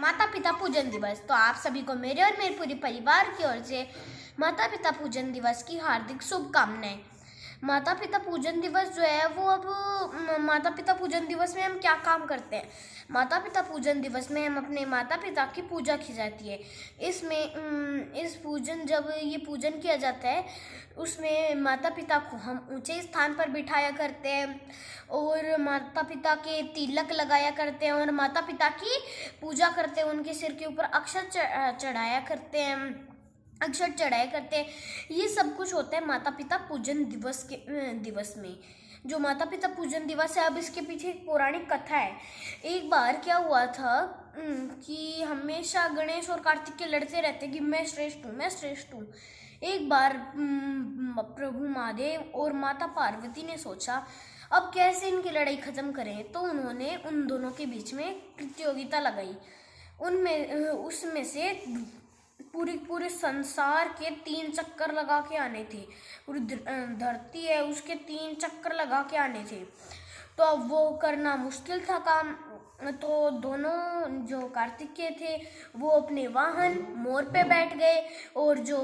माता पिता पूजन दिवस। तो आप सभी को मेरे और मेरे पूरे परिवार की ओर से माता पिता पूजन दिवस की हार्दिक शुभकामनाएं। माता पिता पूजन दिवस जो है वो अब माता पिता पूजन दिवस में हम क्या काम करते हैं। माता पिता पूजन दिवस में हम अपने माता पिता की पूजा की जाती है। इस पूजन जब ये पूजन किया जाता है उसमें माता पिता को हम ऊंचे स्थान पर बिठाया करते हैं और माता पिता के तिलक लगाया करते हैं और माता पिता की पूजा करते हैं। उनके सिर के ऊपर अक्षत चढ़ाया करते हैं, अक्षर चढ़ाया करते हैं। ये सब कुछ होता है माता पिता पूजन दिवस के दिवस में। जो माता पिता पूजन दिवस है, अब इसके पीछे एक पौराणिक कथा है। एक बार क्या हुआ था कि हमेशा गणेश और कार्तिक के लड़ते रहते कि मैं श्रेष्ठ हूँ, मैं श्रेष्ठ हूँ। एक बार प्रभु महादेव और माता पार्वती ने सोचा अब कैसे इनकी लड़ाई खत्म करें, तो उन्होंने उन दोनों के बीच में प्रतियोगिता लगाई। उसमें से पूरे संसार के 3 चक्कर लगा के आने थे। पूरी धरती है उसके 3 चक्कर लगा के आने थे। तो अब वो करना मुश्किल था काम। तो दोनों जो कार्तिक के थे वो अपने वाहन मोर पे बैठ गए और जो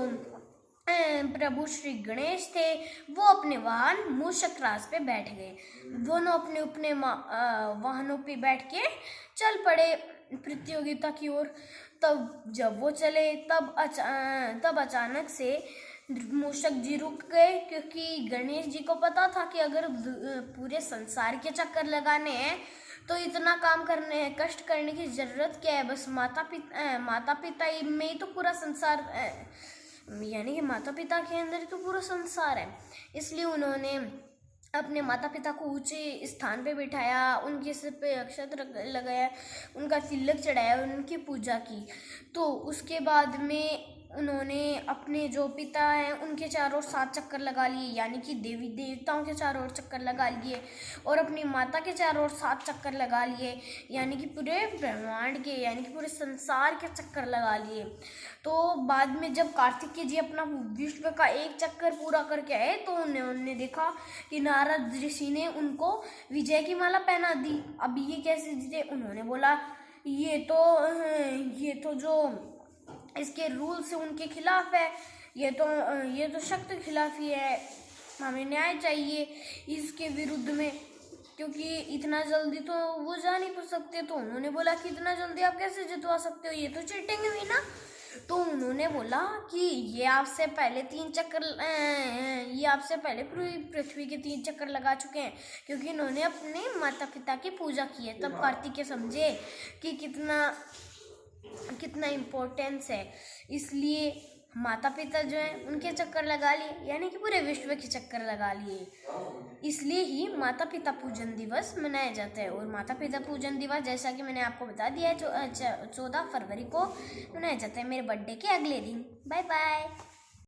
प्रभु श्री गणेश थे वो अपने वाहन मूषक राज पे बैठ गए। दोनों अपने अपने वाहनों पे बैठ के चल पड़े प्रतियोगिता की ओर। तब जब वो चले तब अचानक से मूषक जी रुक गए, क्योंकि गणेश जी को पता था कि अगर पूरे संसार के चक्कर लगाने हैं तो इतना काम करने हैं, कष्ट करने की जरूरत क्या है। बस माता पिता में ही तो पूरा संसार यानी कि माता पिता के अंदर ही तो पूरा संसार है। इसलिए उन्होंने अपने माता पिता को ऊंचे स्थान पे बिठाया, उनके सिर पे अक्षत लगाया, उनका तिलक चढ़ाया, उनकी पूजा की। तो उसके बाद में उन्होंने अपने जो पिता हैं उनके चारों ओर 7 चक्कर लगा लिए, यानी कि देवी देवताओं के चारों ओर चक्कर लगा लिए, और अपनी माता के चारों ओर 7 चक्कर लगा लिए, यानी कि पूरे ब्रह्मांड के यानी कि पूरे संसार के चक्कर लगा लिए। तो बाद में जब कार्तिकेय जी अपना विश्व का 1 चक्कर पूरा करके आए तो उन्होंने देखा कि नारद ऋषि ने उनको विजय की माला पहना दी। अब ये कैसे जीते? उन्होंने बोला ये तो जो इसके रूल से उनके खिलाफ है, ये तो शक्ति खिलाफी है, हमें न्याय चाहिए इसके विरुद्ध में, क्योंकि इतना जल्दी तो वो जा नहीं सकते। तो उन्होंने बोला कि इतना जल्दी आप कैसे जितवा सकते हो, ये तो चीटिंग हुई ना। तो उन्होंने बोला कि ये आपसे पहले पूरी पृथ्वी के 3 चक्कर लगा चुके हैं, क्योंकि इन्होंने अपने माता पिता की पूजा की है। तब कार्तिकेय समझे कि कितना इम्पोर्टेंस है। इसलिए माता पिता जो है उनके चक्कर लगा लिए, यानी कि पूरे विश्व के चक्कर लगा लिए। इसलिए ही माता पिता पूजन दिवस मनाया जाता है। और माता पिता पूजन दिवस जैसा कि मैंने आपको बता दिया है 14 फरवरी को मनाया जाता है, मेरे बर्थडे के अगले दिन। Bye bye.